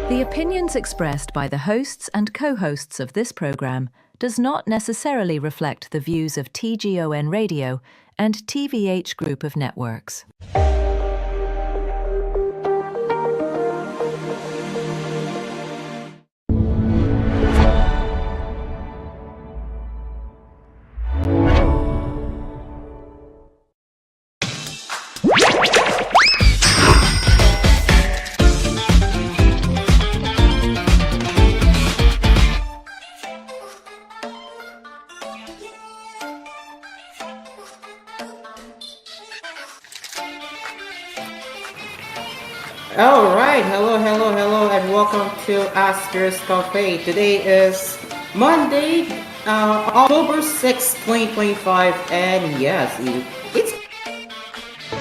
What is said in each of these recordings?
The opinions expressed by the hosts and co-hosts of this program does not necessarily reflect the views of TGON Radio and TVH Group of Networks. Alright, hello, and welcome to Asphere's Cafe. Today is Monday, October 6, 2025, and yes, it's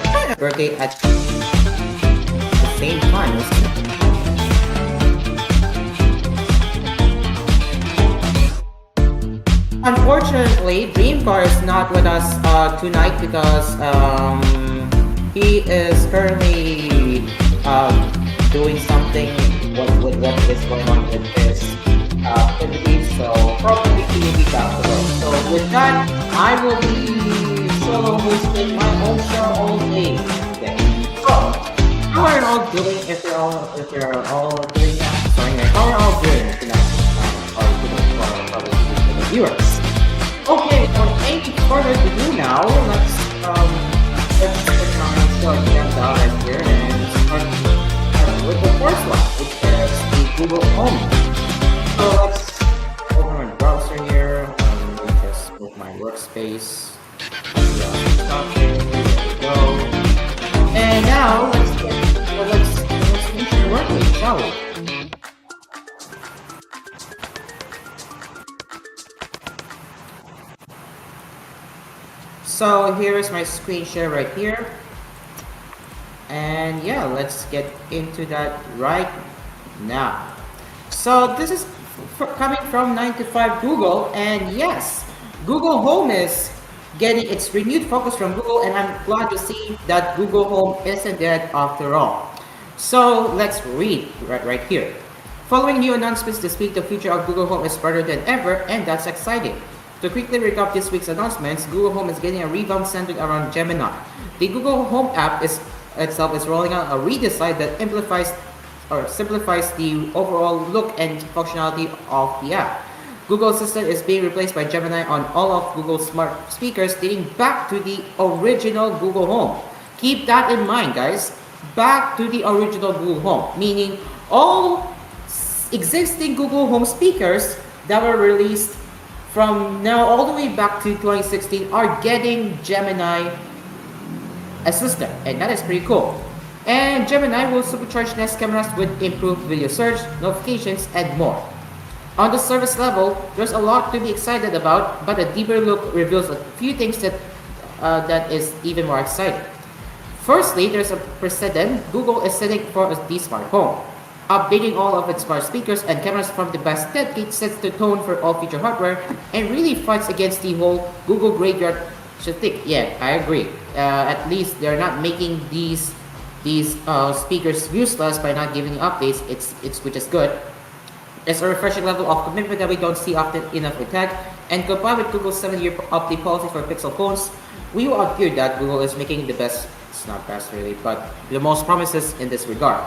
my birthday at the same time. Unfortunately, Dreamcar is not with us tonight because he is currently doing something what is going on with his activities, so probably he will be back tomorrow. So with that, I will be solo hosting my own show all day today. So how are you all doing? If you're all doing that, sorry, how are you all doing tonight? For the viewers. Okay, without any further ado now, let's put my show agenda right here and start with the first one, which is the Google Home. So let's open my browser here, just move my workspace. There we go. And now let's finish the working, shall we? So here is my screen share right here. And yeah, let's get into that right now. So this is coming from 9 to 5 Google, and yes, Google Home is getting its renewed focus from Google, and I'm glad to see that Google Home isn't dead after all. So let's read right here. Following new announcements this week, the future of Google Home is brighter than ever, and that's exciting. To quickly recap this week's announcements, Google Home is getting a revamp centered around Gemini. The Google Home app itself is rolling out a redesign that simplifies the overall look and functionality of the app. Google Assistant is being replaced by Gemini on all of Google's smart speakers, dating back to the original Google Home. Keep that in mind, guys. Back to the original Google Home, meaning all existing Google Home speakers that were released from now all the way back to 2016 are getting Gemini Assistant, and that is pretty cool. And Gemini will supercharge Nest cameras with improved video search, notifications, and more. On the surface level, there's a lot to be excited about, but a deeper look reveals a few things that is even more exciting. Firstly, there's a precedent. Google is setting for the smart home. Updating all of its smart speakers and cameras from the best decade sets the tone for all future hardware and really fights against the whole Google graveyard thing. Yeah, I agree. At least they're not making these speakers useless by not giving updates. It's which is good. It's a refreshing level of commitment that we don't see often enough with tech, and combined with Google's 7-year update policy for Pixel phones, we will argue that Google is making the best. It's not best really, but the most promises in this regard.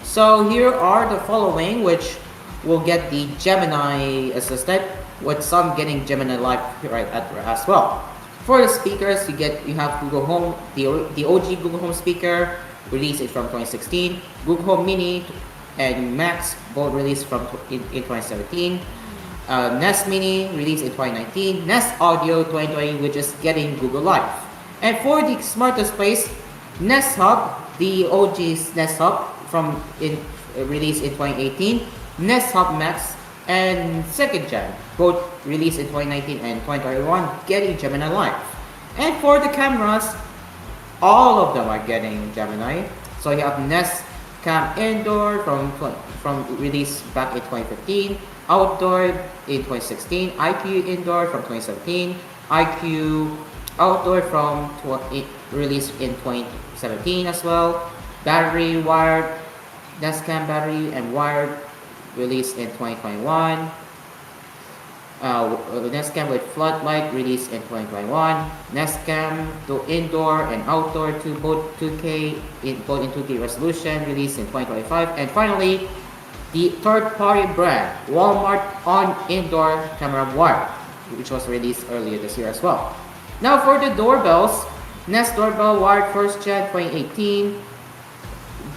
So here are the following, which will get the Gemini Assistant, with some getting Gemini Live right as well. For the speakers, you have Google Home, the OG Google Home speaker, released from 2016. Google Home Mini and Max, both released in 2017. Nest Mini, released in 2019. Nest Audio 2020, which is getting Google Live. And for the smart displays, Nest Hub, the OG's Nest Hub, released in 2018, Nest Hub Max, and second gen, both released in 2019 and 2021, getting Gemini Live. And for the cameras, all of them are getting Gemini. So you have Nest Cam Indoor from release back in 2015, Outdoor in 2016, IQ Indoor from 2017, IQ Outdoor released in 2017 as well, battery wired Nestcam battery and wired, released in 2021. Nestcam with floodlight, released in 2021. Nestcam to indoor and outdoor to both 2K both in 2K resolution, released in 2025. And finally, the third-party brand Walmart on indoor camera wire, which was released earlier this year as well. Now for the doorbells, Nest doorbell wired first gen 2018,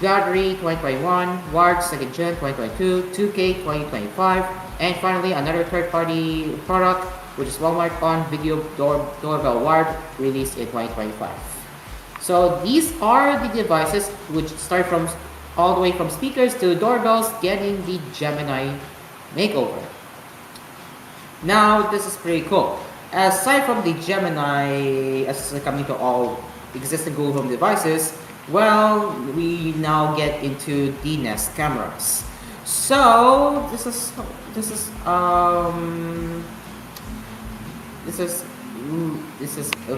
battery 2021, wired second gen 2022, 2K 2025, and finally another third-party product, which is Walmart on video doorbell wired, released in 2025. So these are the devices which start from all the way from speakers to doorbells getting the Gemini makeover. Now this is pretty cool. Aside from the Gemini assistant coming to all existing Google Home devices, well, we now get into the Nest cameras. So this is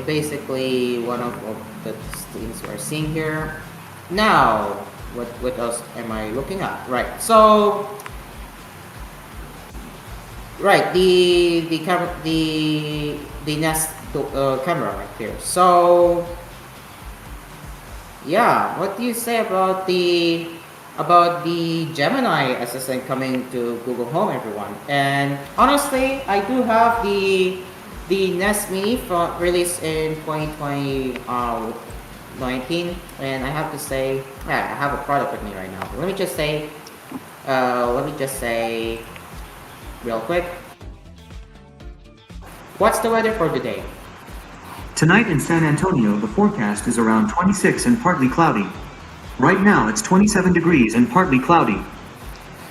basically one of the things we're seeing here. Now, what else am I looking at? Right. So, right, the camera, the Nest camera right here. So, yeah, what do you say about the Gemini assistant coming to Google Home, everyone? And honestly, I do have the Nest Mini released in 2019, and I have to say, yeah, I have a product with me right now. Let me just say real quick, what's the weather for today? Tonight in San Antonio, the forecast is around 26 and partly cloudy. Right now, it's 27 degrees and partly cloudy.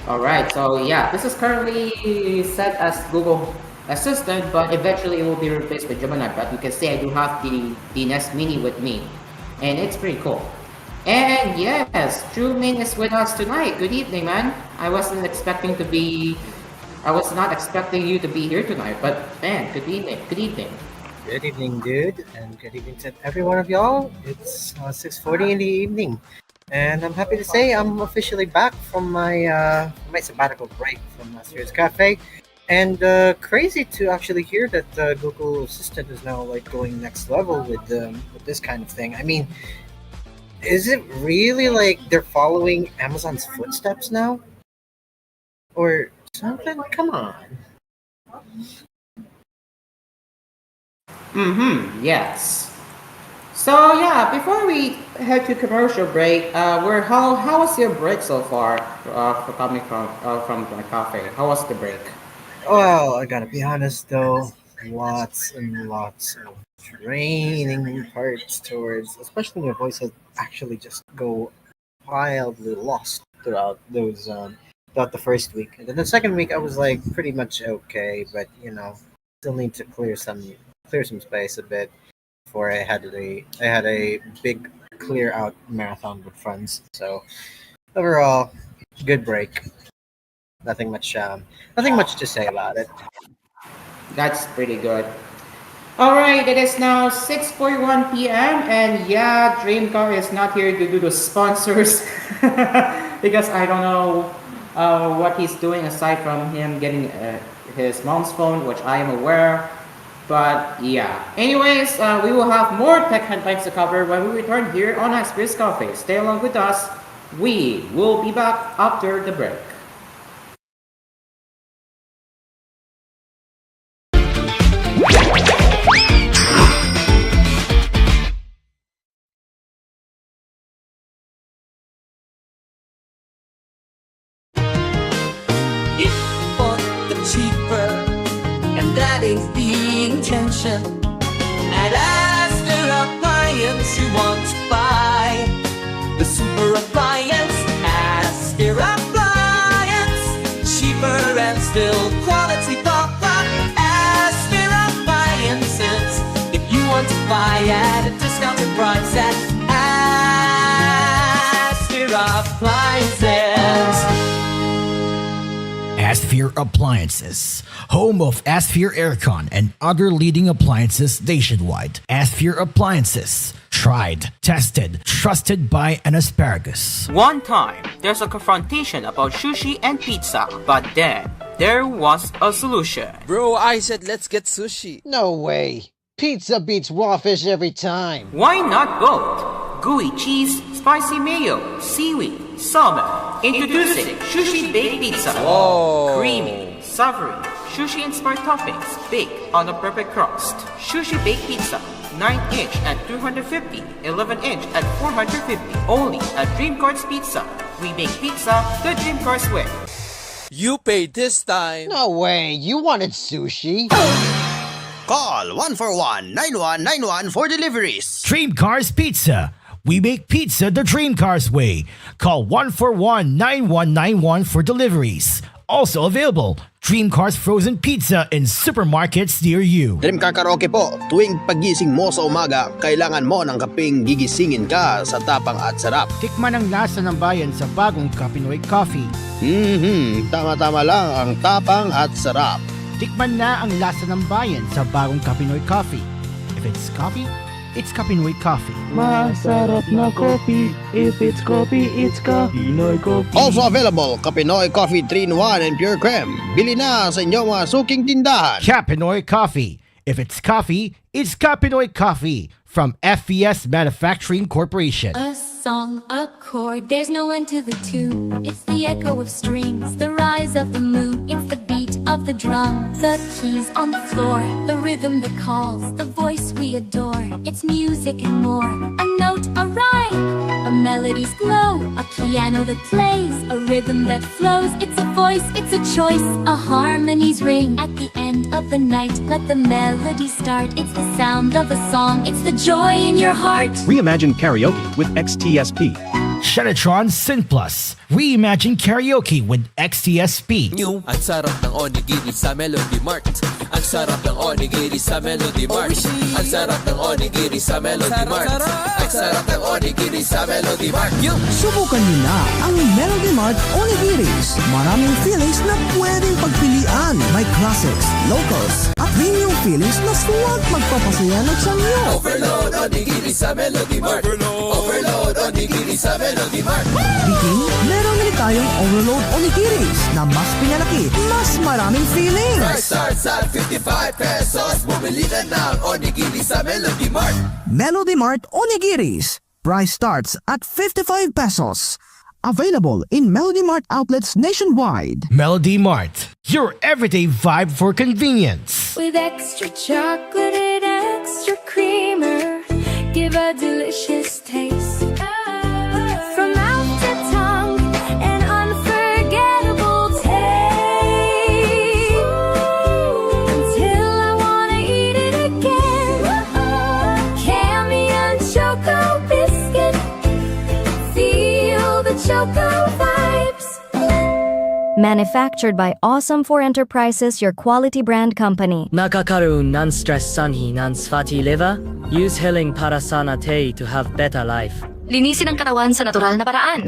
Alright, so yeah, this is currently set as Google Assistant, but eventually it will be replaced with Gemini. But you can see I do have the Nest Mini with me, and it's pretty cool. And yes, Drew Min is with us tonight. Good evening, man. I was not expecting you to be here tonight, but man, good evening. Good evening. Good evening, dude, and good evening to every one of y'all. It's 6:40 in the evening, and I'm happy to say I'm officially back from my sabbatical break from last year's cafe. And crazy to actually hear that Google Assistant is now like going next level with this kind of thing. I mean, is it really like they're following Amazon's footsteps now, or something? Come on. Yes. So yeah, before we head to commercial break, how was your break so far? For coming from my cafe, how was the break? Well, I gotta be honest though, lots and lots of training parts towards, especially when your voice has actually just go wildly lost throughout throughout the first week, and then the second week I was like pretty much okay, but still need to clear some space a bit before I had a big clear out marathon with friends. So overall, good break. Nothing much to say about it. That's pretty good. All right, it is now 6:41 p.m. and yeah, Dreamcar is not here to do the sponsors because I don't know what he's doing aside from him getting his mom's phone, which I am aware. But yeah. Anyways, we will have more tech headlines to cover when we return here on Asphere's Cafe. Stay along with us. We will be back after the break. Cheaper, and that is the intention. At Asphere Appliance, you want to buy the super appliance. Asphere Appliance, cheaper and still quality pop up. Asphere Appliances, if you want to buy at a discounted price at Asphere Appliances. Asphere Appliances, home of Asphere Aircon and other leading appliances nationwide. Asphere Appliances, Tried, tested, trusted by an asparagus. One time, there's a confrontation about sushi and pizza, but then there was a solution. Bro, I said let's get sushi. No way. Pizza beats raw fish every time. Why not both? Gooey cheese, spicy mayo, seaweed, salmon. Introducing Sushi Baked Pizza. Whoa. Creamy, savory, sushi-inspired toppings baked on a perfect crust. Sushi Baked Pizza. 9-inch at 250, 11-inch at 450. Only at Dream Cars Pizza. We make pizza the Dream Cars way. You paid this time. No way. You wanted sushi. Call 141-9191 for deliveries. Dream Cars Pizza. We make pizza the Dream Cars way. Call 141-9191 for deliveries. Also available, Dream Cars Frozen Pizza in supermarkets near you. Dream Car Karaoke po, tuwing pagising mo sa umaga, kailangan mo ng kapeng gigisingin ka sa tapang at sarap. Tikman ang lasa ng bayan sa bagong Pinoy Coffee. Tama-tama lang ang tapang at sarap. Tikman na ang lasa ng bayan sa bagong Pinoy Coffee. If it's coffee, it's Pinoy Coffee. Masarap na coffee. If it's coffee, it's Pinoy Coffee. Also available, Pinoy Coffee 3-in-1 and Pure Creme. Bili na sa inyong mga suking tindahan. Pinoy Coffee. If it's coffee, it's Pinoy Coffee from FES Manufacturing Corporation. A song, a chord, there's no end to the tune. It's the echo of strings, the rise of the moon. It's the beat of the drum, the keys on the floor, the rhythm that calls, the voice we adore. It's music and more, a note, a rhyme, a melody's glow, a piano that plays, a rhythm that flows. It's a voice, it's a choice, a harmony's ring. At the end of the night, let the melody start. It's the sound of a song, it's the joy in your heart. Reimagine karaoke with XTSP. Shenatron Sin Plus. Reimagine karaoke with XTSP. New, ang sarap ng onigiri sa Melody Mart. Ang sarap ng onigiri sa Melody Mart. Ang sarap ng onigiri sa Melody Mart. Ang sarap ng onigiri sa Melody Mart. Subukan niyo na ang Melody Mart Onigiris. Maraming feelings na pwedeng pagpilian. May classics, locals, at premium feelings na suwag magpapasaya ng sanyo. Overload onigiri sa Melody Mart. Overload onigiri sa Melody Mart. Bikin, meron din tayong Overload Onigiris na mas pinalaki, mas maraming feelings. Price starts at 55 pesos. Bumili na ng onigiri sa Melody Mart. Melody Mart Onigiris. Price starts at 55 pesos. Available in Melody Mart outlets nationwide. Melody Mart, your everyday vibe for convenience. With extra chocolate and extra creamer, give a delicious taste. From mouth to tongue, an unforgettable taste. Until I wanna eat it again. Cameo Choco Biscuit. Feel the Choco vibes. Manufactured by Awesome4 Enterprises, your quality brand company. Nakakaroon ng stress sanhi ng fatty liver? Use healing para sa natin to have better life. Linisin ang katawan sa natural na paraan.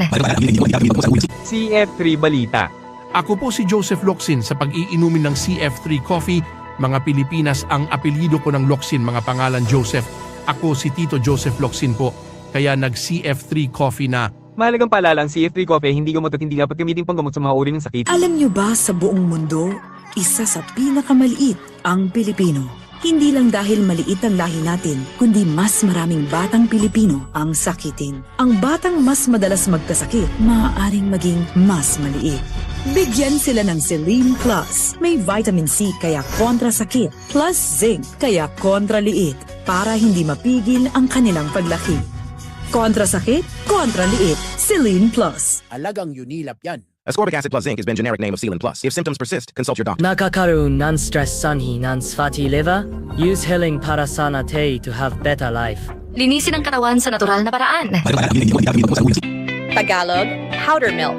CF3 Balita. Ako po si Joseph Locsin sa pag-iinumin ng CF3 Coffee. Mga Pilipinas ang apelyido ko ng Locsin, mga pangalan Joseph. Ako si Tito Joseph Locsin po. Kaya nag-CF3 Coffee na. Mahalagang paalala, ang CF3 Coffee hindi gamot at hindi dapat gamitin panggamot sa mga uri ng sakit. Alam niyo ba sa buong mundo, isa sa pinakamaliit ang Pilipino? Hindi lang dahil maliit ang lahi natin, kundi mas maraming batang Pilipino ang sakitin. Ang batang mas madalas magkasakit, maaaring maging mas maliit. Bigyan sila ng Selene Plus. May vitamin C kaya kontra sakit, plus zinc kaya kontra liit, para hindi mapigil ang kanilang paglaki. Kontra sakit, kontra liit, Selene Plus. Alagang Unilap yan. Ascorbic acid plus zinc has been generic name of Sealant Plus. If symptoms persist, consult your doctor. Nakakaroon ng stress sanhi ng fatty liver? Use healing para sa natin to have better life. Linisin ang katawan sa natural na paraan. Tagalog, powder milk.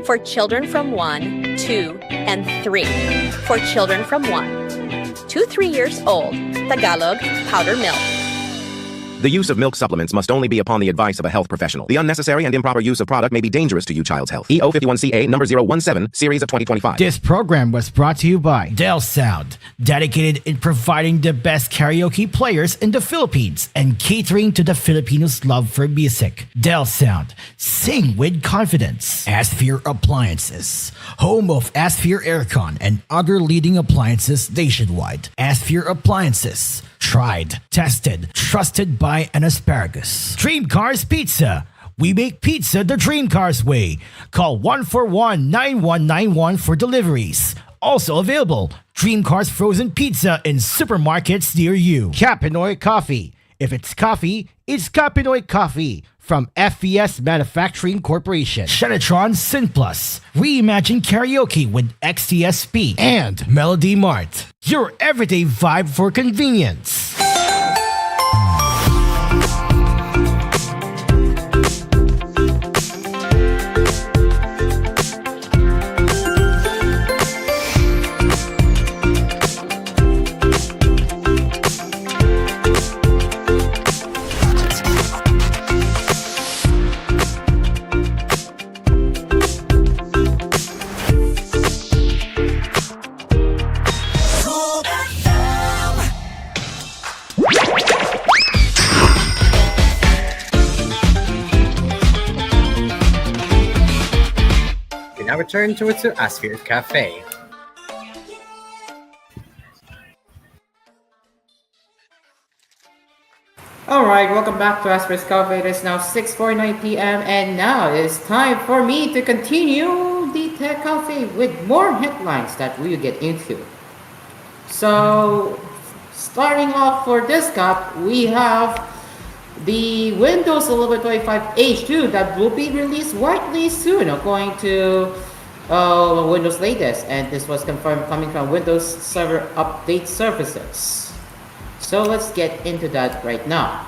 For children from 1, 2, and 3. For children from 1 to 3 years old, Tagalog, powder milk. The use of milk supplements must only be upon the advice of a health professional. The unnecessary and improper use of product may be dangerous to your child's health. EO51CA number 017, series of 2025. This program was brought to you by Dell Sound, dedicated in providing the best karaoke players in the Philippines and catering to the Filipinos' love for music. Dell Sound, sing with confidence. Asphere Appliances, home of Asphere Aircon and other leading appliances nationwide. Asphere Appliances, tried, tested, trusted by an asparagus. Dream Cars Pizza. We make pizza the Dream Cars way. Call 141-9191 for deliveries. Also available, Dream Cars frozen pizza in supermarkets near you. Capinoy Coffee. If it's coffee, it's Capinoy Coffee from FVS Manufacturing Corporation. Shenatron Synplus. Reimagine karaoke with XTSP. And Melody Mart. Your everyday vibe for convenience. Now return to Asphere Cafe. Alright, welcome back to Asphere's Cafe. It is now 6:49 p.m. and now it is time for me to continue the Tech Cafe with more headlines that we'll get into. So, starting off for this cup, we have the Windows 11 25 H2 that will be released widely soon according to Windows latest, and this was confirmed coming from Windows Server Update Services. So let's get into that right now.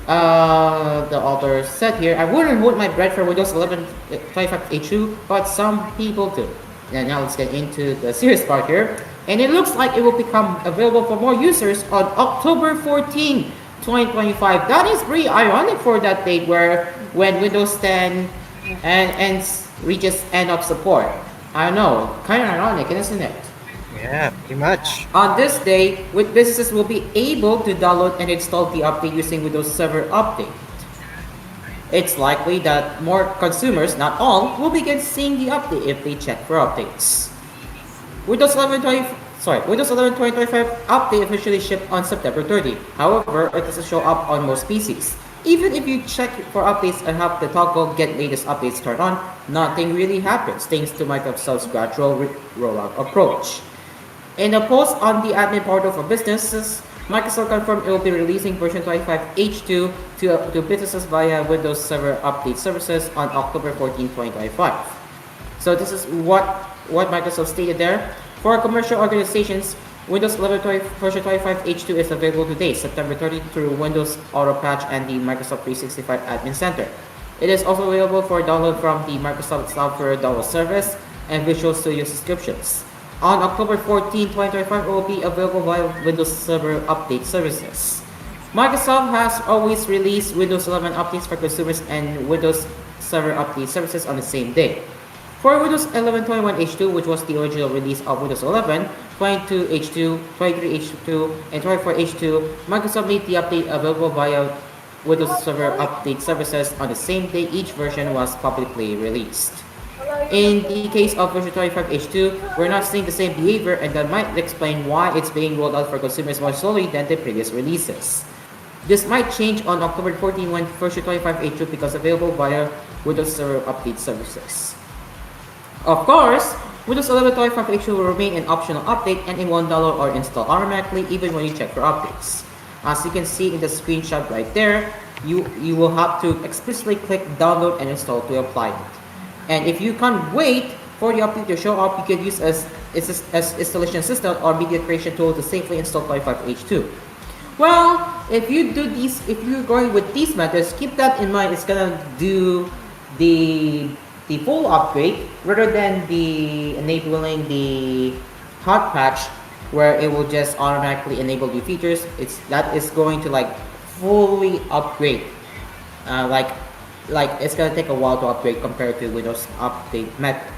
The author said here, I wouldn't hold my breath for Windows 11 25 H2, but some people do. And now let's get into the serious part here. And it looks like it will become available for more users on October 14, 2025. That is pretty ironic for that date when Windows 10 and reaches end of support. I don't know, kind of ironic, isn't it? Yeah, pretty much. On this day, businesses will be able to download and install the update using Windows Server Update. It's likely that more consumers, not all, will begin seeing the update if they check for updates. Windows 11 2025 update officially shipped on September 30. However, it doesn't show up on most PCs. Even if you check for updates and have the toggle Get Latest Updates turned on, nothing really happens thanks to Microsoft's gradual rollout approach. In a post on the admin portal for businesses, Microsoft confirmed it will be releasing version 25 H2 to businesses via Windows Server Update Services on October 14, 2025. So this is what Microsoft stated there. For commercial organizations, Windows 11 version 25 H2 is available today, September 30, through Windows Auto Patch and the Microsoft 365 Admin Center. It is also available for download from the Microsoft Software Download Service and Visual Studio subscriptions. On October 14, 2025, it will be available via Windows Server Update Services. Microsoft has always released Windows 11 updates for consumers and Windows Server Update Services on the same day. For Windows 11 21 H2, which was the original release of Windows 11, 22 H2, 23 H2, and 24 H2, Microsoft made the update available via Windows Server Update Services on the same day each version was publicly released. In the case of version 25 H2, we're not seeing the same behavior, and that might explain why it's being rolled out for consumers more slowly than the previous releases. This might change on October 14 when version 25 H2 becomes available via Windows Server Update Services. Of course, Windows 11 25 H2 will remain an optional update and it won't download or install automatically even when you check for updates. As you can see in the screenshot right there, you will have to explicitly click download and install to apply it. And if you can't wait for the update to show up, you can use as installation assistant or media creation tool to safely install 25 H2. Well, if you're going with these methods, keep that in mind. It's gonna do the full upgrade rather than enabling the hot patch where it will just automatically enable new features. That is going to like fully upgrade. Like it's gonna take a while to upgrade compared to Windows Update method.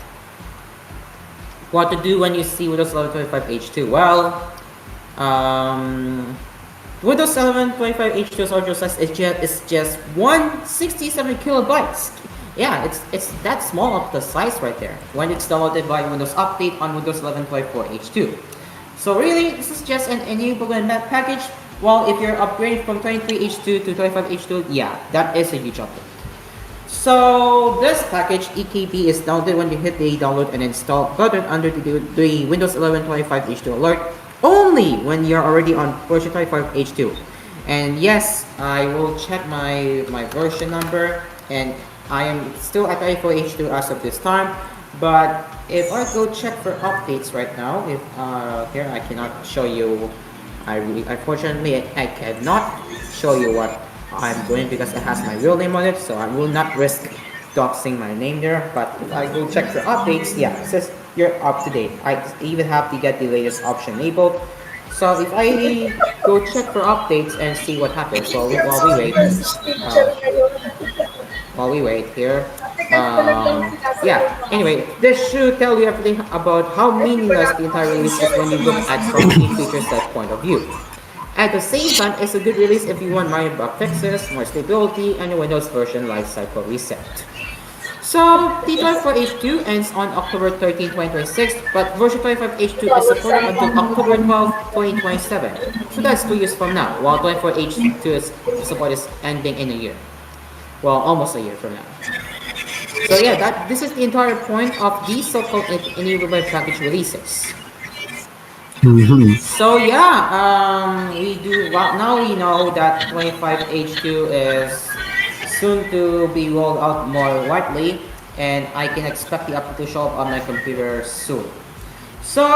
What to do when you see Windows 11 25H2? Well, Windows 11 25H2 audio size is just 167 kilobytes. Yeah, it's that small of the size right there when it's downloaded by Windows Update on Windows 11 24H2. So really, this is just an enablement package. While if you're upgrading from 23H2 to 25H2, yeah, that is a huge update. So this package EKB is downloaded when you hit the download and install button under the Windows 11 25H2 alert only when you're already on version 25H2. And yes, I will check my version number, and I am still at 24H2 as of this time. But if I go check for updates right now, if here I cannot show you. Unfortunately, I cannot show you what I'm doing because it has my real name on it, so I will not risk doxing my name there. But if I go check for updates, yeah, it says you're up to date. I even have to get the latest option enabled. So if I go check for updates and see what happens, while we wait here. Yeah, anyway, this should tell you everything about how meaningless the entire release is when you look at from a feature set point of view. At the same time, it's a good release if you want minor bug fixes, more stability, and a Windows version lifecycle reset. So, T24H2 ends on October 13, 2026, but version 25H2 is supported until October 12, 2027. So that's 2 years from now, while 24H2's support is ending in a year. Well, almost a year from now. So yeah, this is the entire point of these so-called enablement package releases. So yeah, now we know that 25H2 is soon to be rolled out more widely, and I can expect the update to show up on my computer soon. So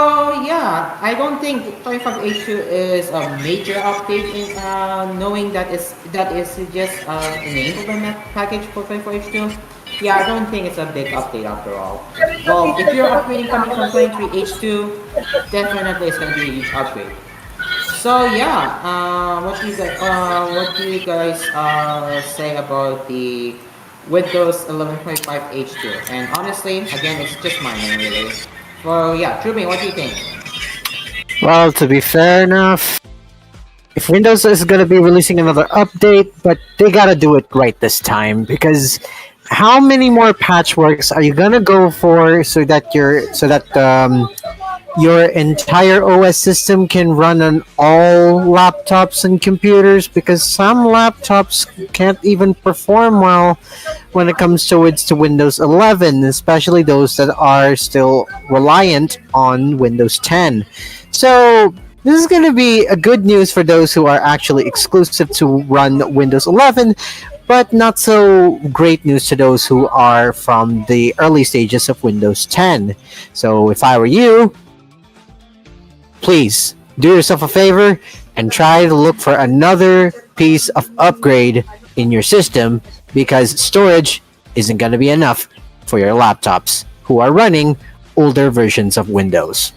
yeah, I don't think 25H2 is a major update in knowing that is just an enablement package for 25H2. Yeah, I don't think it's a big update after all. Well, if you're upgrading coming from 23H2, definitely it's going to be a huge upgrade. So yeah, what do you guys say about the Windows 11.5H2? And honestly, again, it's just my name really. Well, yeah, Trumi, what do you think? Well, to be fair enough, if Windows is gonna be releasing another update, but they gotta do it right this time, because how many more patchworks are you gonna go for so that your entire OS system can run on all laptops and computers? Because some laptops can't even perform well when it comes to Windows 11, especially those that are still reliant on Windows 10. So this is going to be a good news for those who are actually exclusive to run Windows 11, but not so great news to those who are from the early stages of Windows 10. So if I were you, please do yourself a favor and try to look for another piece of upgrade in your system, because storage isn't going to be enough for your laptops who are running older versions of Windows.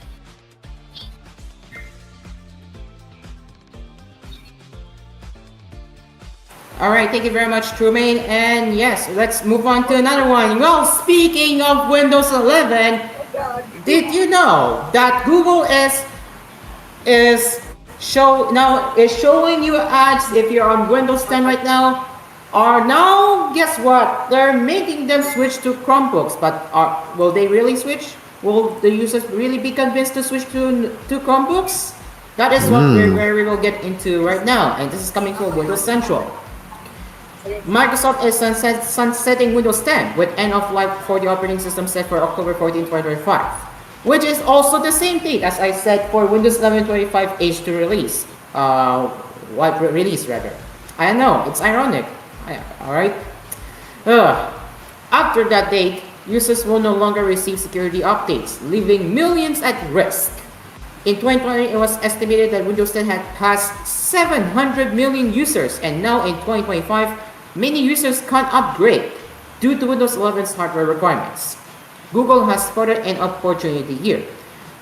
Alright, thank you very much, Trumaine. And yes, let's move on to another one. Well, speaking of Windows 11, did you know that Google is showing you ads if you're on Windows 10 right now? Or now, guess what? They're making them switch to Chromebooks. But will they really switch? Will the users really be convinced to switch to Chromebooks? That is what we will get into right now. And this is coming from Windows Central. Microsoft is sunsetting Windows 10 with end of life for the operating system set for October 14, 2025. Which is also the same date as I said for Windows 11 25H2 release. Release rather. I know, it's ironic. Alright? After that date, users will no longer receive security updates, leaving millions at risk. In 2020, it was estimated that Windows 10 had passed 700 million users, and now in 2025, many users can't upgrade due to Windows 11's hardware requirements. Google has spotted an opportunity here.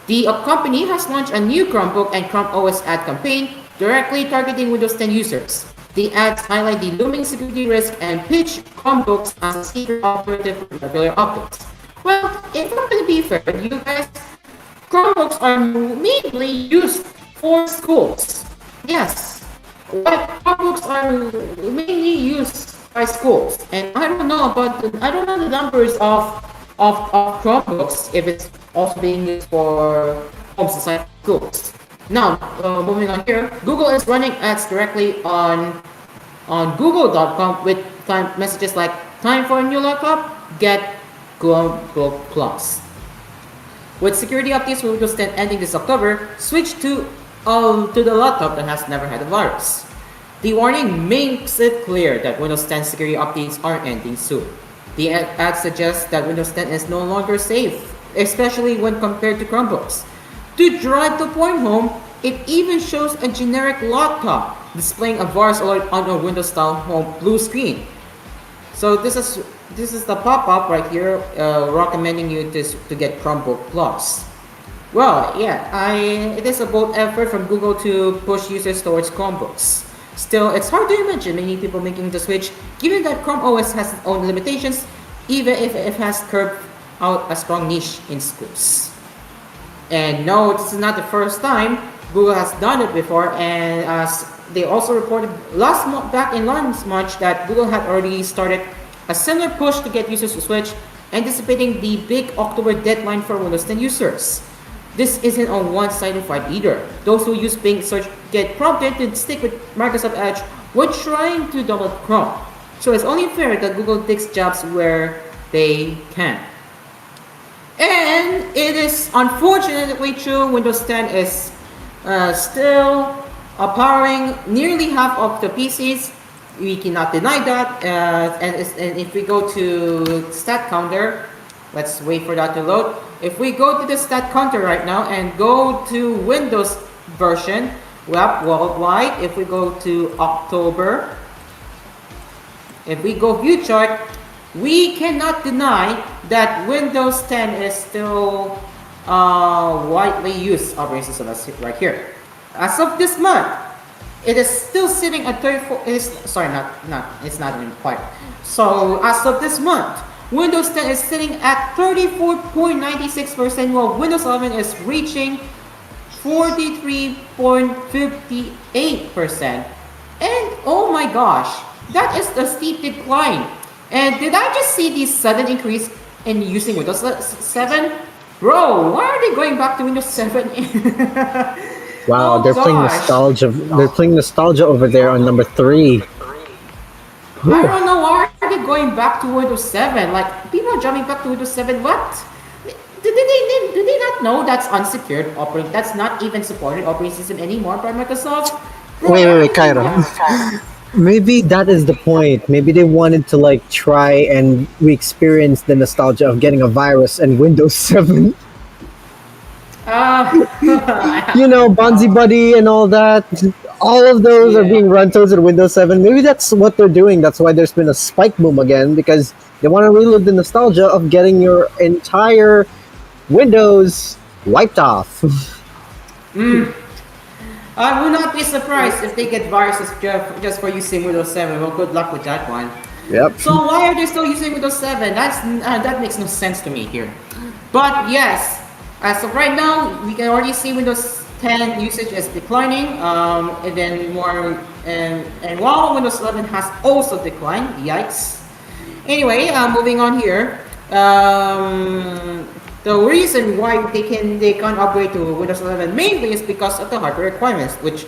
The company has launched a new Chromebook and Chrome OS ad campaign directly targeting Windows 10 users. The ads highlight the looming security risk and pitch Chromebooks as a secret alternative for regular updates. Well, if I'm going to be fair with you guys, Chromebooks are mainly used for schools. Yes, Chromebooks are mainly used by schools, and I don't know the numbers of Chromebooks if it's also being used for home society schools. Now, moving on here, Google is running ads directly on Google.com with messages like "Time for a new laptop? Get Chromebook Plus." With security updates for Windows 10 ending this October, switch to the laptop that has never had a virus. The warning makes it clear that Windows 10 security updates are ending soon. The ad suggests that Windows 10 is no longer safe, especially when compared to Chromebooks. To drive the point home, it even shows a generic laptop displaying a virus alert on a Windows-style home blue screen. So this is the pop-up right here recommending you to get Chromebook Plus. Well, yeah, it is a bold effort from Google to push users towards Chromebooks. Still, it's hard to imagine many people making the switch, given that Chrome OS has its own limitations, even if it has carved out a strong niche in schools. And no, this is not the first time. Google has done it before, and as they also reported back in last March that Google had already started a similar push to get users to switch, anticipating the big October deadline for Windows 10 users. This isn't a one-sided fight either. Those who use Bing search get prompted to stick with Microsoft Edge when trying to download Chrome. So it's only fair that Google takes jobs where they can. And it is unfortunately true, Windows 10 is still powering nearly half of the PCs. We cannot deny that. And if we go to stat counter, let's wait for that to load. If we go to the stat counter right now and go to Windows version, worldwide, if we go to October, if we go view chart, we cannot deny that Windows 10 is still widely used operating system right here. As of this month, it is still sitting at 34. It's not even quite. So as of this month, Windows 10 is sitting at 34.96%, while Windows 11 is reaching 43.58%. And oh my gosh, that is a steep decline. And did I just see the sudden increase in using Windows 7? Bro, why are they going back to Windows 7? Wow, they're playing nostalgia. They're playing nostalgia over there on number 3. I don't know why are they going back to Windows 7. Like, people are jumping back to Windows 7. What? Did they not know that's unsecured operating? That's not even supported operating system anymore by Microsoft? Wait, Cairo. Maybe that is the point. Maybe they wanted to like try and re-experience the nostalgia of getting a virus and Windows 7. You know, Bonzi Buddy and all that. All of those are being run towards Windows 7. Maybe that's what they're doing. That's why there's been a spike boom again, because they want to relive the nostalgia of getting your entire Windows wiped off. I would not be surprised if they get viruses just for using Windows 7. Well, good luck with that one. Yep. So why are they still using Windows 7? That makes no sense to me here. But yes, as of right now, we can already see Windows 10 usage is declining, and then more, and while Windows 11 has also declined, yikes. Anyway, moving on here. The reason why they can't upgrade to Windows 11 mainly is because of the hardware requirements, which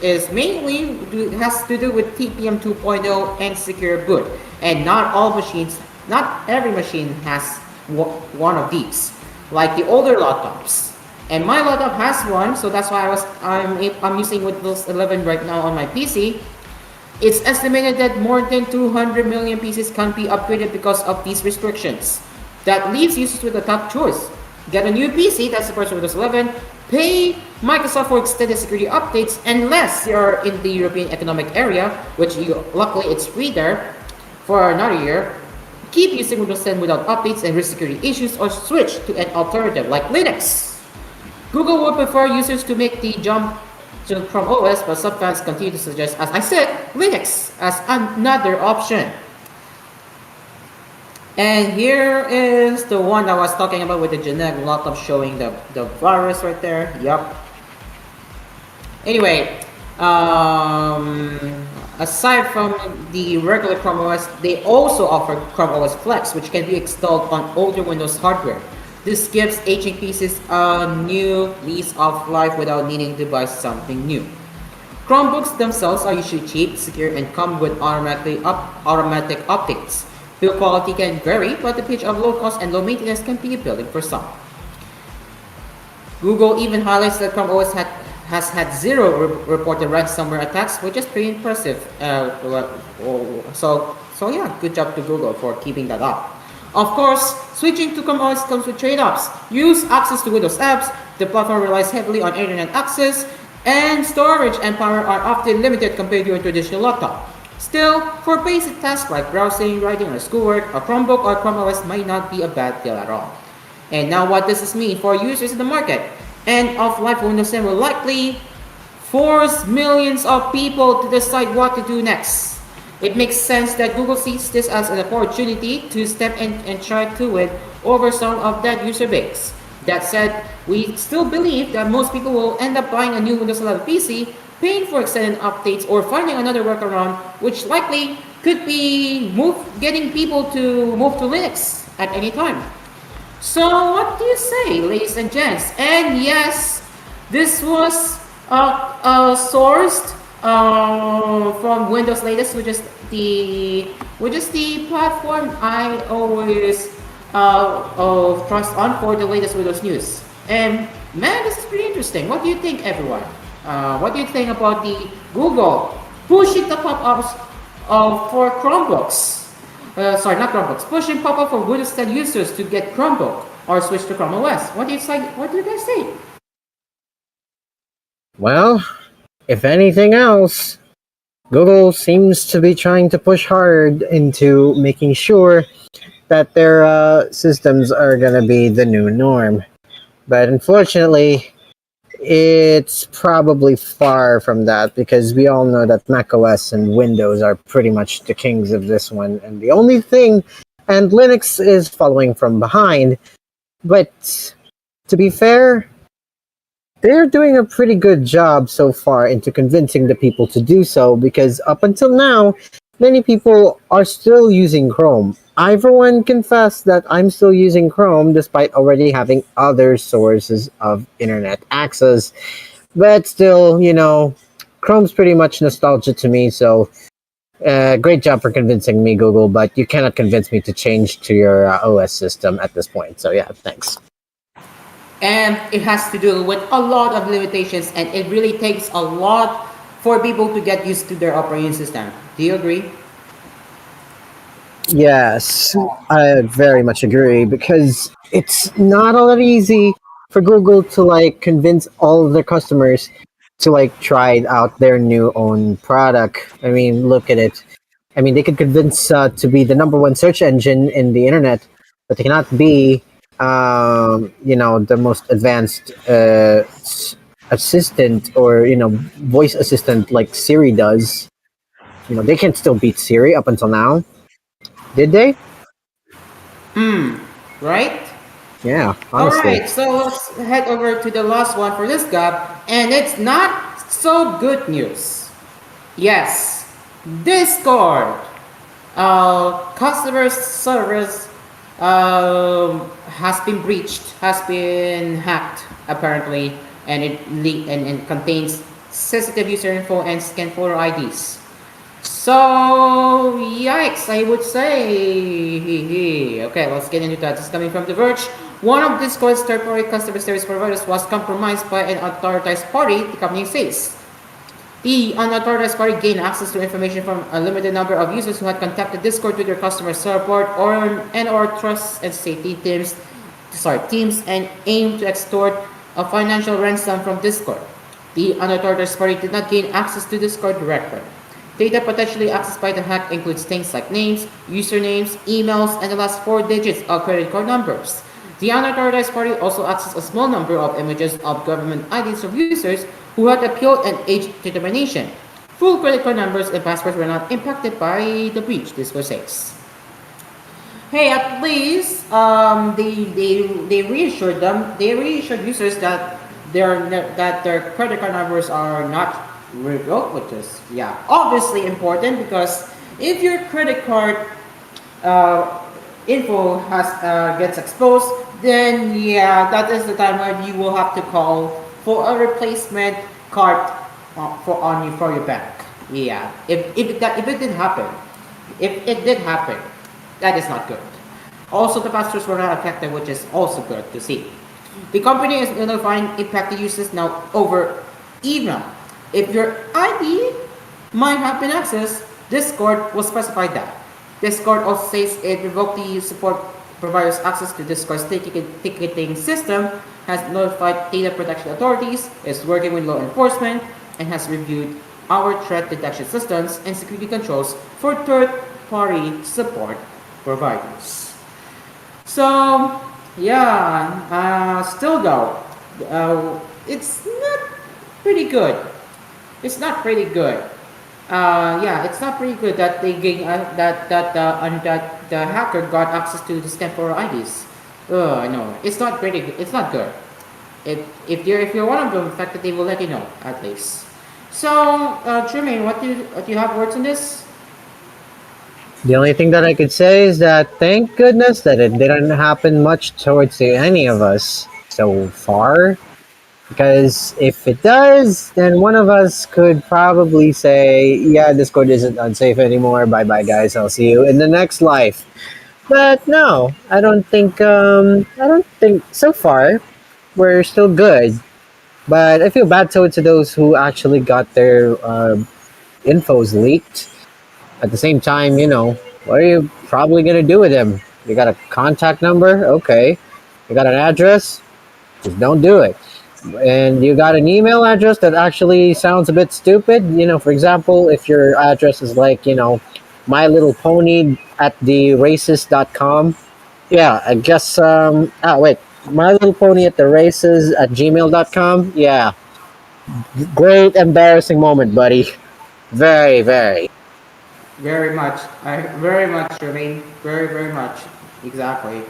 is mainly has to do with TPM 2.0 and secure boot. And not every machine has one of these, like the older laptops. And my laptop has one, so that's why I'm using Windows 11 right now on my PC. It's estimated that more than 200 million PCs can be upgraded because of these restrictions. That leaves users with a tough choice. Get a new PC that supports Windows 11, pay Microsoft for extended security updates unless you're in the European Economic Area, which luckily it's free there for another year. Keep using Windows 10 without updates and risk security issues, or switch to an alternative like Linux. Google would prefer users to make the jump to Chrome OS, but some fans continue to suggest, as I said, Linux as another option. And here is the one that I was talking about with the genetic lockup showing the virus right there. Yup. Anyway, aside from the regular Chrome OS, they also offer Chrome OS Flex, which can be installed on older Windows hardware. This gives aging PCs a new lease of life without needing to buy something new. Chromebooks themselves are usually cheap, secure, and come with automatic updates. Build quality can vary, but the pitch of low cost and low maintenance can be appealing for some. Google even highlights that Chrome OS has had zero reported ransomware attacks, which is pretty impressive. So yeah, good job to Google for keeping that up. Of course, switching to Chrome OS comes with trade-offs. Use access to Windows apps. The platform relies heavily on internet access, and storage and power are often limited compared to a traditional laptop. Still, for basic tasks like browsing, writing, or schoolwork, a Chromebook or Chrome OS might not be a bad deal at all. And now what does this mean for users in the market? End of life Windows 10 will likely force millions of people to decide what to do next. It makes sense that Google sees this as an opportunity to step in and try to win over some of that user base. That said, we still believe that most people will end up buying a new Windows 11 PC, paying for extended updates, or finding another workaround, which likely could be getting people to move to Linux at any time. So what do you say, ladies and gents? And yes, this was sourced from Windows Latest, which is the platform I always trust on for the latest Windows news. And man, this is pretty interesting. What do you think, everyone? What do you think about the Google pushing the pop-ups for Chromebooks? Sorry, not Chromebooks. Pushing pop-up for Windows 10 users to get Chromebook or switch to Chrome OS. What do you guys say? Well, if anything else, Google seems to be trying to push hard into making sure that their systems are going to be the new norm. But unfortunately, it's probably far from that, because we all know that macOS and Windows are pretty much the kings of this one. And the only thing, and Linux is following from behind. But to be fair, they're doing a pretty good job so far into convincing the people to do so, because up until now, many people are still using Chrome. I, for one, confess that I'm still using Chrome despite already having other sources of internet access. But still, Chrome's pretty much nostalgia to me, so great job for convincing me, Google, but you cannot convince me to change to your OS system at this point. So yeah, thanks. And it has to do with a lot of limitations, and it really takes a lot for people to get used to their operating system. Do you agree? Yes, I very much agree, because it's not all that easy for Google to convince all of their customers to try out their new own product. I mean, look at it. I mean, they could convince to be the #1 search engine in the internet, but they cannot be the most advanced assistant or voice assistant like Siri does. They can still beat Siri up until now. Did they? Right? Yeah, honestly. Alright, so let's head over to the last one for this gap, and it's not so good news. Yes, Discord. Customer service has been breached, has been hacked apparently, and it contains sensitive user info and scan photo IDs. So, yikes, I would say. Okay, let's get into that. This is coming from The Verge. One of Discord's third-party customer service providers was compromised by an unauthorized party, the company says. The unauthorized party gained access to information from a limited number of users who had contacted Discord with their customer support or trust and safety teams and aimed to extort a financial ransom from Discord. The unauthorized party did not gain access to Discord directly. Data potentially accessed by the hack includes things like names, usernames, emails, and the last 4 digits of credit card numbers. The unauthorized party also accessed a small number of images of government IDs of users who had appealed an age determination. Full credit card numbers and passwords were not impacted by the breach, this was says. Hey, at least they reassured users that their credit card numbers are not revoked, which is obviously important, because if your credit card info gets exposed, then that is the time when you will have to call for a replacement card for your bank. If it did happen, that is not good. Also, the passwords were not affected, which is also good to see. The company is notifying impacted users now over email. If your ID might have been accessed, Discord will specify that. Discord also says it revoked the support provider's access to Discord's ticketing system, has notified data protection authorities, is working with law enforcement, and has reviewed our threat detection systems and security controls for third-party support providers. So, still though, it's not pretty good. It's not pretty good. It's not pretty good that the hacker got access to the temporary IDs. No, it's not pretty good. It's not good. If you're one of them affected, they will let you know at least. So, Jermaine, what do you have words on this? The only thing that I could say is that thank goodness that it didn't happen much towards any of us so far. Because if it does, then one of us could probably say, yeah, Discord isn't unsafe anymore. Bye-bye, guys. I'll see you in the next life. But no, I don't think so far we're still good. But I feel bad towards those who actually got their infos leaked. At the same time, what are you probably going to do with them? You got a contact number? Okay. You got an address? Just don't do it. And you got an email address that actually sounds a bit stupid. For example, if your address is like, mylittlepony@theracist.com. Yeah, I guess, mylittlepony@theracist@gmail.com. Yeah. Great embarrassing moment, buddy. Very, very. Very much, Jermaine. Very, very much. Exactly.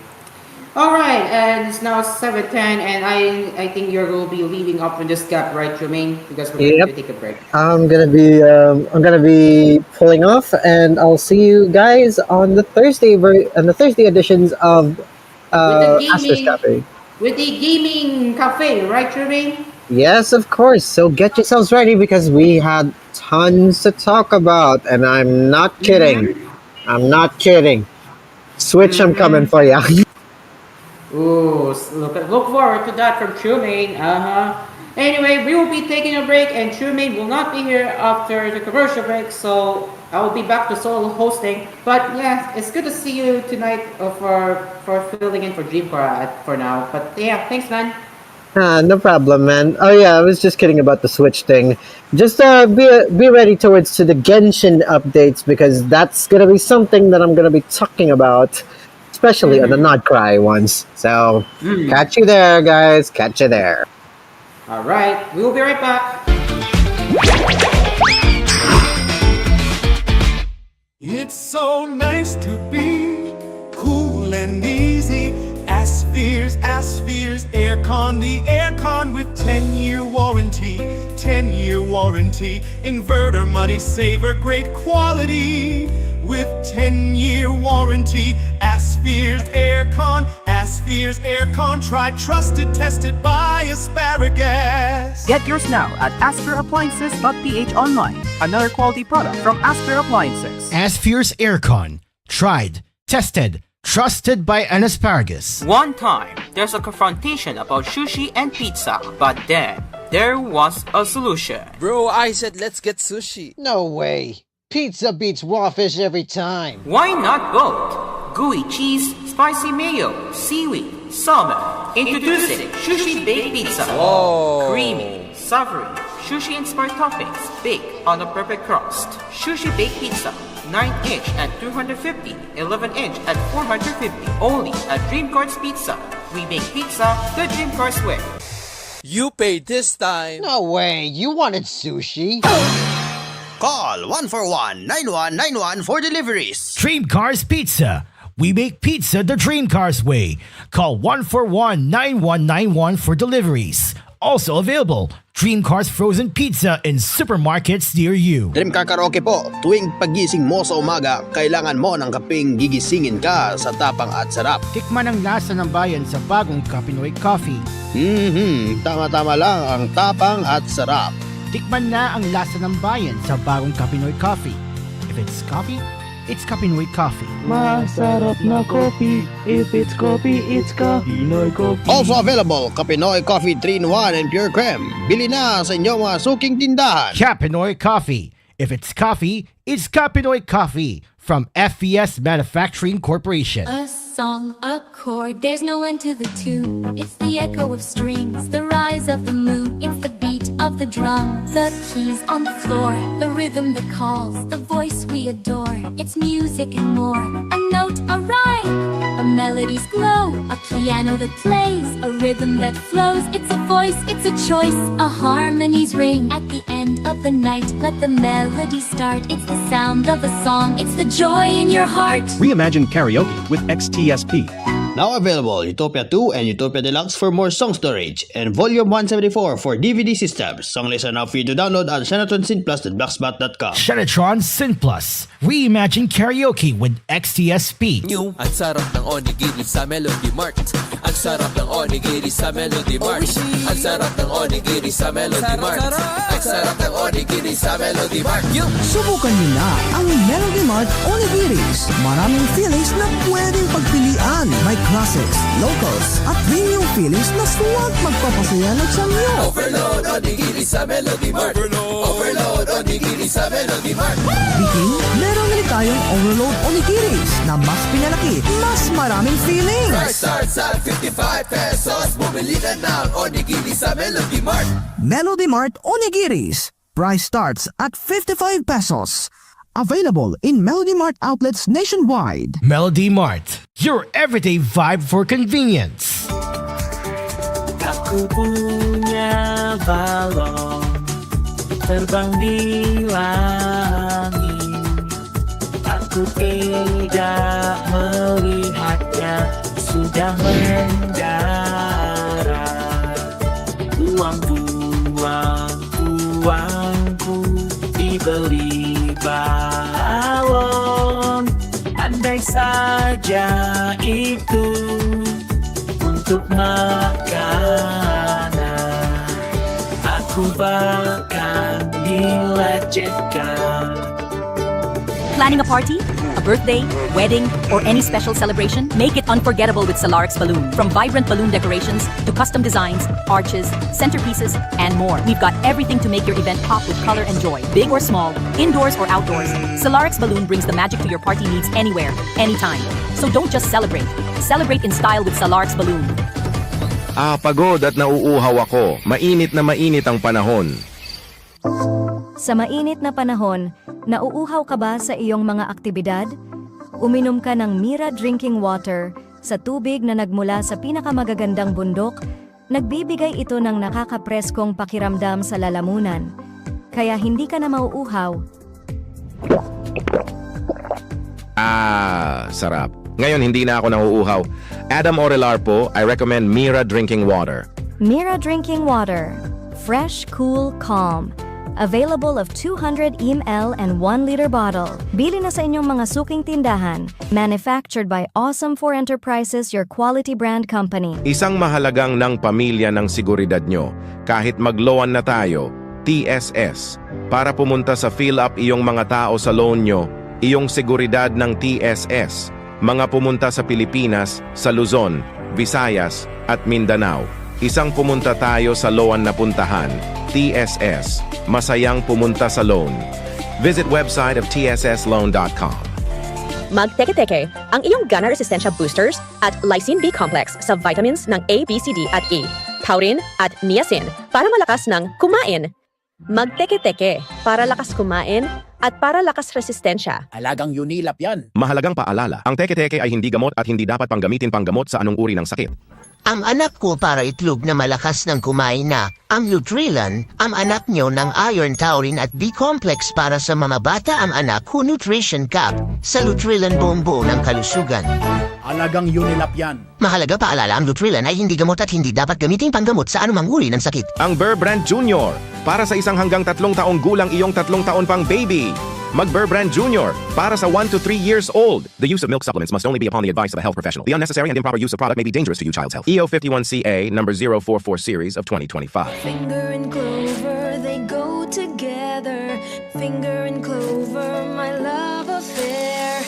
All right, and it's now 7:10, and I think you're going to be leaving up in this gap, right, Jermaine? Because we're going to take a break. I'm gonna be pulling off, and I'll see you guys on the Thursday editions of Asphere's Cafe. With the gaming cafe, right, Jermaine? Yes, of course. So get yourselves ready because we had tons to talk about, and I'm not kidding. I'm not kidding. Switch, I'm coming for you. Ooh, look forward to that from Trumaine. Anyway, we will be taking a break, and Trumaine will not be here after the commercial break, so I will be back to solo hosting. But yeah, it's good to see you tonight for filling in for Dreamcore for now. But yeah, thanks, man. No problem, man. Oh yeah, I was just kidding about the Switch thing. Just be ready towards to the Genshin updates, because that's gonna be something that I'm gonna be talking about. Especially on the Not Cry ones. So, catch you there, guys. Catch you there. All right. We will be right back. It's so nice to be cool and easy. Asphere's aircon, the aircon with 10-year warranty. 10-year warranty. Inverter, money saver, great quality. With 10-year warranty, Asphere's aircon, tried, trusted, tested by Asparagus. Get yours now at asphereappliances.ph online. Another quality product from Asphere Appliances. Asphere's aircon, tried, tested, trusted by an asparagus. One time, there's a confrontation about sushi and pizza, but then there was a solution. Bro, I said let's get sushi. No way. Pizza beats raw fish every time. Why not both? Gooey cheese, spicy mayo, seaweed, salmon. Introducing Sushi Baked Pizza. Whoa. Creamy, savory, sushi-inspired toppings baked on a perfect crust. Sushi Baked Pizza. 9-inch at 250, 11-inch at 450. Only at Dream Cards Pizza. We make pizza the Dream Cards way. You paid this time. No way, you wanted sushi? Call 141-9191 for deliveries. Dream Cars Pizza. We make pizza the Dream Cars way. Call 141-9191 for deliveries. Also available, Dream Cars frozen pizza in supermarkets near you. Dream Car Karaoke po, tuwing pagising mo sa umaga, kailangan mo ng kapeng gigisingin ka sa tapang at sarap. Tikman ang lasa ng bayan sa bagong Pinoy Coffee. Tama-tama lang ang tapang at sarap. Tikman na ang lasa ng bayan sa bagong Pinoy Coffee. If it's coffee, it's Pinoy Coffee. Masarap na coffee. If it's coffee, it's Pinoy Coffee. Also available, Pinoy Coffee 3-in-1 and Pure Creme. Bili na sa inyong mga suking tindahan. Pinoy Coffee. If it's coffee, it's Pinoy Coffee from FES Manufacturing Corporation. A song, a chord, there's no end to the tune. It's the echo of strings, the rise of the moon. It's the beat of the drum, the keys on the floor, the rhythm that calls, the voice we adore. It's music and more, a note, a rhyme, a melody's glow, a piano that plays, a rhythm that flows. It's a voice, it's a choice, a harmony's ring. At the end of the night, let the melody start. It's the sound of a song, it's the joy in your heart. Reimagine karaoke with XTSP. Now available, Utopia 2 and Utopia Deluxe for more song storage, and Volume 174 for DVD systems. Song lists are now free to download at shenatonsynplus.blogspot.com. Shenatron Synplus. Reimagine karaoke with XTSP. New. Ang sarap ng onigiri sa Melody Mart. Ang sarap ng onigiri sa Melody Mart. Ang sarap ng onigiri sa Melody Mart. Ang sarap ng onigiri sa Melody Mart. Subukan niyo na ang Melody Mart Onigiris. Maraming feelings na pwedeng pagpilian. May classics, locals, at premium feelings na suwag magpapasaya ng samyo. Overload onigiri sa Melody Mart. Overload onigiri sa Melody Mart. Biking, meron ulit tayong Overload Onigiris na mas pinalaki, mas maraming feelings. Price starts at 55 pesos. Bumili ka ng onigiri sa Melody Mart. Melody Mart Onigiris. Price starts at 55 pesos. Available in Melody Mart outlets nationwide. Melody Mart, your everyday vibe for convenience. Aku punya balon terbang di langit. Aku tidak melihatnya, sudah mendarat. Uangku dibeli balon. Andai saja itu untuk makanan, aku bahkan dilecehkan. Planning a party, a birthday, wedding, or any special celebration? Make it unforgettable with Solarix Balloon. From vibrant balloon decorations to custom designs, arches, centerpieces, and more. We've got everything to make your event pop with color and joy. Big or small, indoors or outdoors, Solarix Balloon brings the magic to your party needs anywhere, anytime. So don't just celebrate. Celebrate in style with Solarix Balloon. Pagod at nauuhaw ako. Mainit na mainit ang panahon. Sa mainit na panahon, nauuhaw ka ba sa iyong mga aktibidad? Uminom ka ng Mira Drinking Water sa tubig na nagmula sa pinakamagagandang bundok. Nagbibigay ito ng nakakapreskong pakiramdam sa lalamunan. Kaya hindi ka na mauuhaw. Sarap. Ngayon hindi na ako nauuhaw. Adam Orelar po, I recommend Mira Drinking Water. Mira Drinking Water. Fresh, cool, calm. Available of 200 ml and 1 liter bottle. Bili na sa inyong mga suking tindahan. Manufactured by Awesome 4 Enterprises, your quality brand company. Isang mahalagang ng pamilya ng seguridad nyo. Kahit magloan na tayo, TSS. Para pumunta sa fill up iyong mga tao sa loan nyo, iyong seguridad ng TSS. Mga pumunta sa Pilipinas, sa Luzon, Visayas, at Mindanao. Isang pumunta tayo sa loan na puntahan, TSS. Masayang pumunta sa loan. Visit website of tssloan.com. Magteke-teke ang iyong Gana Resistensya Boosters at Lysine B Complex sa vitamins ng A, B, C, D at E, taurine at niacin para malakas ng kumain. Magteke-teke para lakas kumain at para lakas resistensya. Alagang Unilap yan. Mahalagang paalala, ang teke-teke ay hindi gamot at hindi dapat panggamitin panggamot sa anong uri ng sakit. Ang anak ko para itlog na malakas ng kumain na. Ang Nutrilan, ang anak nyo ng iron, taurine at B-complex para sa mga bata. Ang anak ko Nutrition Cup sa Nutrilan buong buo ng kalusugan. Alagang Unilap yan. Mahalaga paalala, ang Nutrilan ay hindi gamot at hindi dapat gamitin panggamot sa anumang uri ng sakit. Ang Burr Brand Junior, para sa 1 hanggang 3 taong gulang iyong 3 taon pang baby. Mag-Burr Brand Junior, para sa 1 to 3 years old. The use of milk supplements must only be upon the advice of a health professional. The unnecessary and improper use of product may be dangerous to your child's health. EO 51CA number 044 series of 2025. Finger and clover, they go together. Finger and clover, my love affair.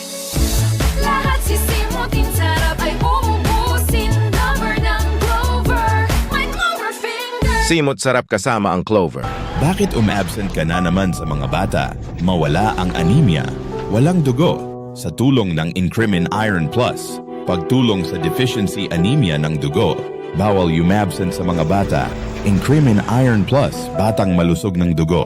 Lahat sisimutin, sarap ay uubusin. Number ng clover, my clover finger. Simot sarap kasama ang clover. Bakit umabsent ka na naman sa mga bata? Mawala ang anemia, walang dugo. Sa tulong ng Incremin Iron Plus, pagtulong sa deficiency anemia ng dugo. Bawal umabsent sa mga bata. Incremin Iron Plus, batang malusog ng dugo.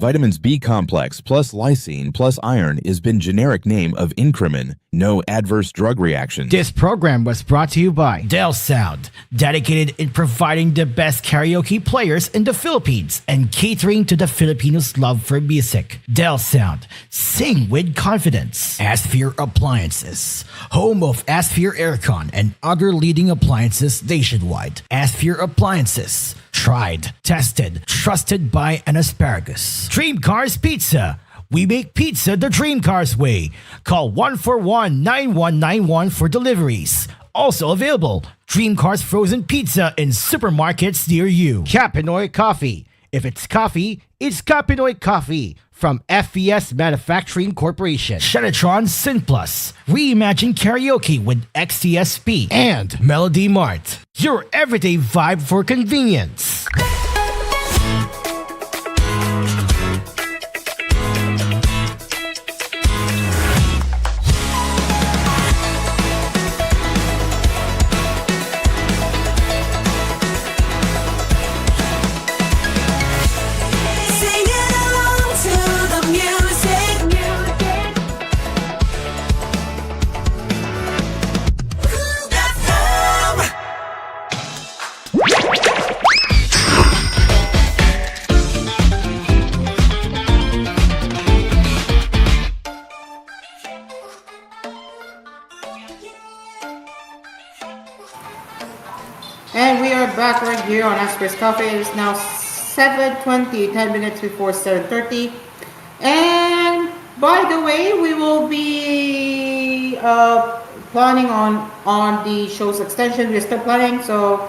Vitamins B complex plus lysine plus iron is been generic name of Incremin. No adverse drug reactions. This program was brought to you by Dell Sound, dedicated in providing the best karaoke players in the Philippines and catering to the Filipinos' love for music. Dell Sound, sing with confidence. Asphere Appliances, home of Asphere Aircon and other leading appliances nationwide. Asphere Appliances, tried, tested, trusted by an asparagus. Dream Cars Pizza. We make pizza the Dream Cars way. Call 141-9191 for deliveries. Also available, Dream Cars frozen pizza in supermarkets near you. Capinoy Coffee. If it's coffee, it's Capinoy Coffee from FES Manufacturing Corporation. Shenatron Synplus. Reimagine karaoke with XTSP. And Melody Mart. Your everyday vibe for convenience. And we are back right here on Asphere's Coffee. It is now 7:20, 10 minutes before 7:30. And by the way, we will be planning on the show's extension. We're still planning, so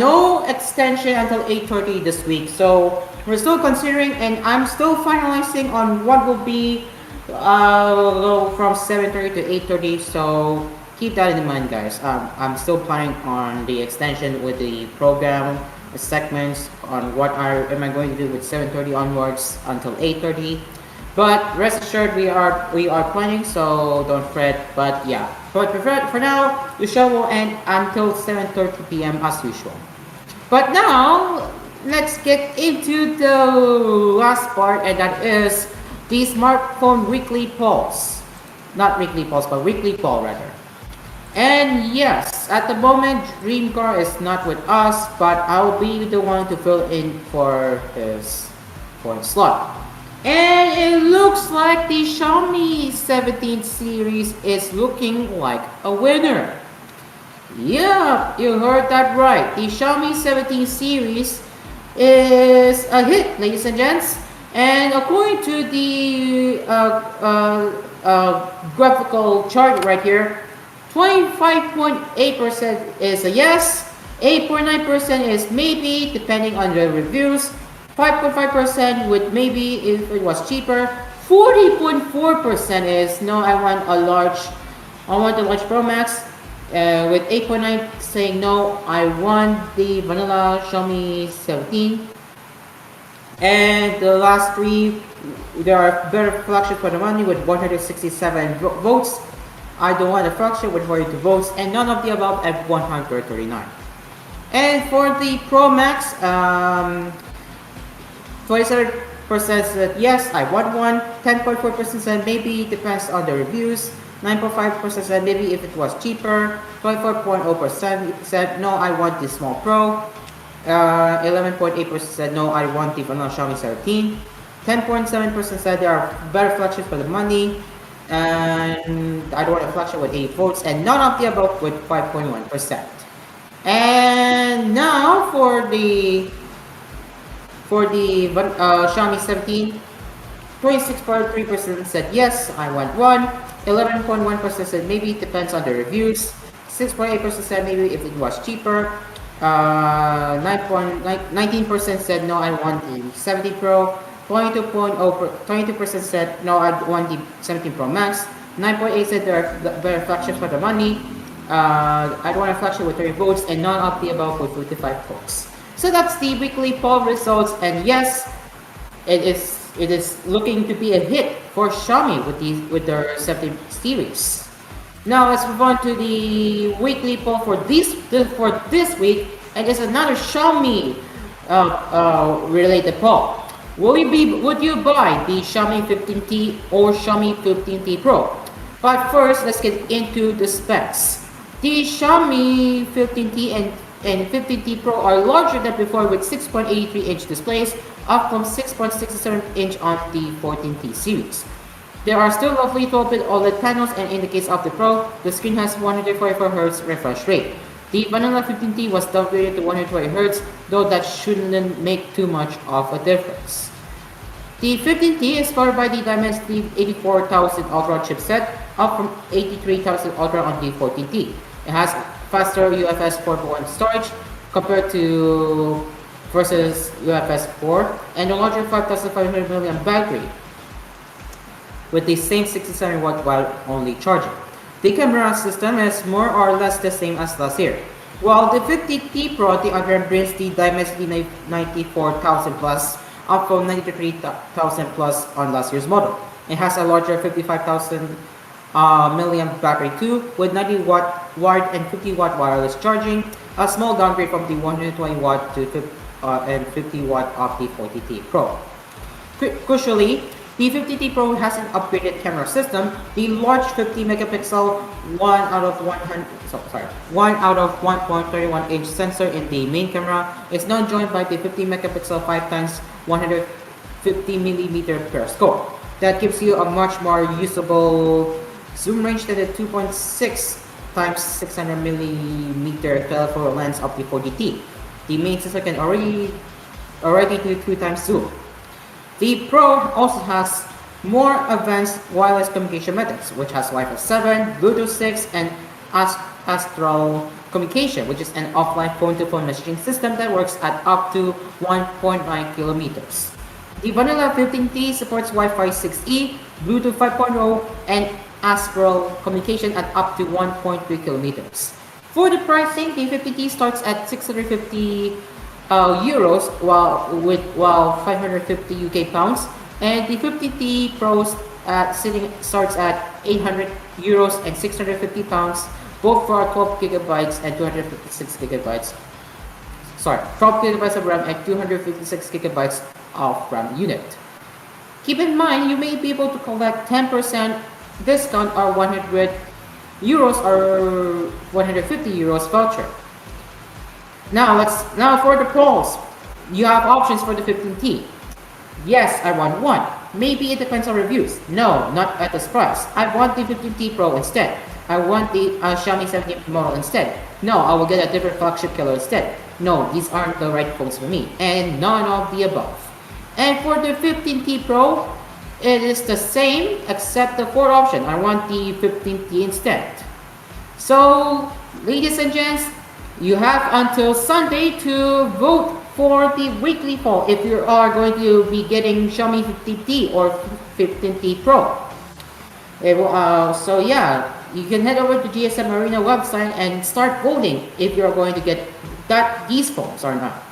no extension until 8:30 this week. So we're still considering, and I'm still finalizing on what will be from 7:30 to 8:30. So keep that in mind, guys. I'm still planning on the extension with the program segments on what am I going to do with 7:30 onwards until 8:30. But rest assured, we are planning, so don't fret. But yeah, but for now, the show will end until 7:30 p.m. as usual. But now let's get into the last part, and that is the smartphone weekly polls. Not weekly polls, but weekly poll rather. And yes, at the moment, Dreamcar is not with us, but I'll be the one to fill in for his slot. And it looks like the Xiaomi 17 series is looking like a winner. Yeah, you heard that right. The Xiaomi 17 series is a hit, ladies and gents. And according to the graphical chart right here, 25.8% is a yes, 8.9% is maybe, depending on the reviews, 5.5% with maybe if it was cheaper, 40.4% is no, I want a large Pro Max, with 8.9% saying no, I want the vanilla Xiaomi 17. And the last three, there are better flagship for the money with 167 votes. I don't want a flagship with 42 votes, and none of the above at 139. And for the Pro Max, 27% said yes, I want one. 10.4% said maybe, depends on the reviews. 9.5% said maybe if it was cheaper. 24.0% said no, I want the small Pro. 11.8% said no, I want the vanilla Xiaomi 17. 10.7% said there are better flagships for the money, and I don't want a flagship with 8 votes, and none of the above with 5.1%. And now for the Xiaomi 17, 26.3% said yes, I want one. 11.1% said maybe, it depends on the reviews. 6.8% said maybe if it was cheaper. 19% said no, I want the 17 Pro. 22% said no, I want the 17 Pro Max. 9.8% said there are better flagships for the money. I don't want a flagship with 30 votes, and none of the above with 55 votes. So that's the weekly poll results, and yes, it is looking to be a hit for Xiaomi with their 17 series. Now let's move on to the weekly poll for this week, and it's another Xiaomi related poll. Would you buy the Xiaomi 15T or Xiaomi 15T Pro? But first, let's get into the specs. The Xiaomi 15T and 15T Pro are larger than before with 6.83-inch displays, up from 6.67-inch on the 14T series. There are still roughly 12-bit OLED panels, and in the case of the Pro, the screen has 144Hz refresh rate. The vanilla 15T was downgraded to 120Hz, though that shouldn't make too much of a difference. The 15T is powered by the Dimensity 84000 Ultra chipset, up from 83000 Ultra on the 14T. It has faster UFS 4.1 storage compared to versus UFS 4, and a larger 5500 mAh battery with the same 67 watt while only charging. The camera system is more or less the same as last year. While the 50T Pro, the other hand, brings the Dimensity 94,000 plus, up from 93,000 plus on last year's model. It has a larger 55,000 mAh battery too, with 90 watt wired and 50 watt wireless charging, a small downgrade from the 120 watt to 50 watt of the 40T Pro. Crucially, the 50T Pro has an upgraded camera system. The large 50 megapixel 1 out of 1.31 inch sensor in the main camera is now joined by the 50 megapixel 5x 150 millimeter periscope. That gives you a much more usable zoom range than the 2.6 times 600 millimeter telephoto lens of the 40T. The main sensor can already do 2 times zoom. The Pro also has more advanced wireless communication methods, which has Wi-Fi 7, Bluetooth 6, and Astral communication, which is an offline phone-to-phone messaging system that works at up to 1.9 kilometers. The vanilla 15T supports Wi-Fi 6E, Bluetooth 5.0, and Astral communication at up to 1.3 kilometers. For the pricing, the 50T starts at 650 euros, while 550 UK pounds, and the 50T Pro starts at 800 euros and 650 pounds, both for 12 gigabytes and 256 gigabytes. 12 gigabytes of RAM and 256 gigabytes of RAM unit. Keep in mind, you may be able to collect 10% discount or 100 euros or 150 euros voucher. Now for the pros. You have options for the 15T. Yes, I want one. Maybe it depends on reviews. No, not at this price. I want the 15T Pro instead. I want the Xiaomi 17 model instead. No, I will get a different flagship killer instead. No, these aren't the right phones for me. And none of the above. And for the 15T Pro, it is the same except the fourth option. I want the 15T instead. So, ladies and gents, you have until Sunday to vote for the weekly poll if you are going to be getting Xiaomi 15T or 15T Pro. So yeah, you can head over to GSM Arena website and start voting if you're going to get these phones or not.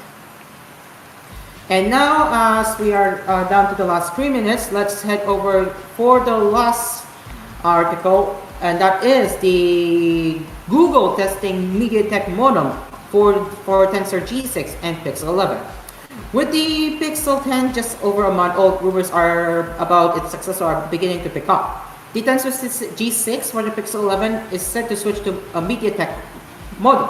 And now, as we are down to the last 3 minutes, let's head over for the last article, and that is the Google testing MediaTek modem for Tensor G6 and Pixel 11. With the Pixel 10 just over a month old, rumors are about its successor are beginning to pick up. The Tensor G6 for the Pixel 11 is set to switch to a MediaTek modem.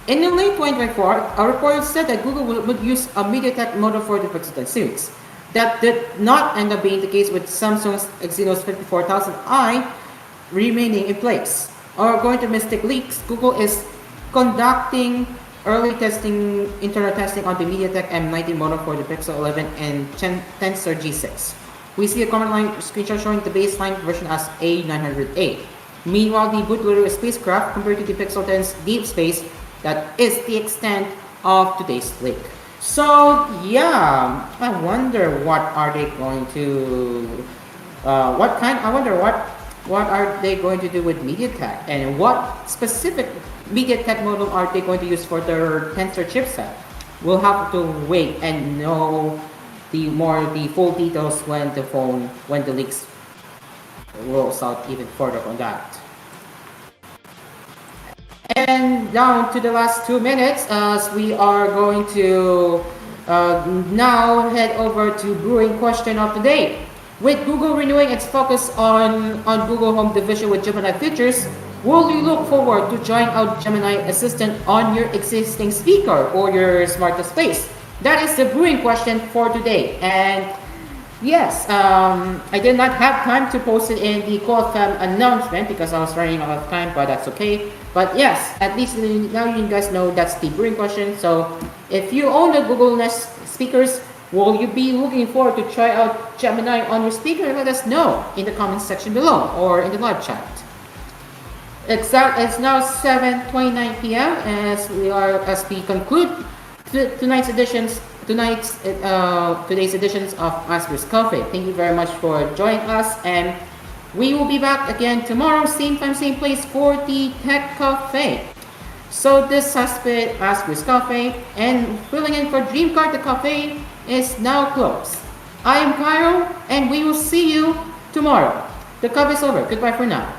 In the late 2024, a report said that Google would use a MediaTek modem for the Pixel 10 series. That did not end up being the case with Samsung's Exynos 54000i remaining in place. According to Mystic Leaks, Google is conducting early testing, internal testing on the MediaTek M90 modem for the Pixel 11 and Tensor G6. We see a command line screenshot showing the baseline version as A908. Meanwhile, the bootloader spacecraft compared to the Pixel 10's deep space, that is the extent of today's leak. So yeah, I wonder what are they going to, I wonder what are they going to do with MediaTek, and what specific MediaTek modem are they going to use for their Tensor chipset? We'll have to wait and know the full details when the leaks rolls out even further on that. And down to the last 2 minutes, as we are going to now head over to Brewing Question of the Day. With Google renewing its focus on Google Home division with Gemini features, will you look forward to trying out Gemini Assistant on your existing speaker or your smart displays? That is the Brewing Question for today. And yes, I did not have time to post it in the CodeFam announcement because I was running out of time, but that's okay. But yes, at least now you guys know that's the Brewing Question. So if you own the Google Nest speakers, will you be looking forward to try out Gemini on your speaker? Let us know in the comments section below or in the live chat. It's now 7:29 p.m. as we conclude today's editions of Asphere's Coffee. Thank you very much for joining us, and we will be back again tomorrow, same time, same place for the Tech Cafe. So this has been Asphere's Coffee, and filling in for Dreamcard, the cafe is now closed. I am Cairo, and we will see you tomorrow. The coffee is over. Goodbye for now.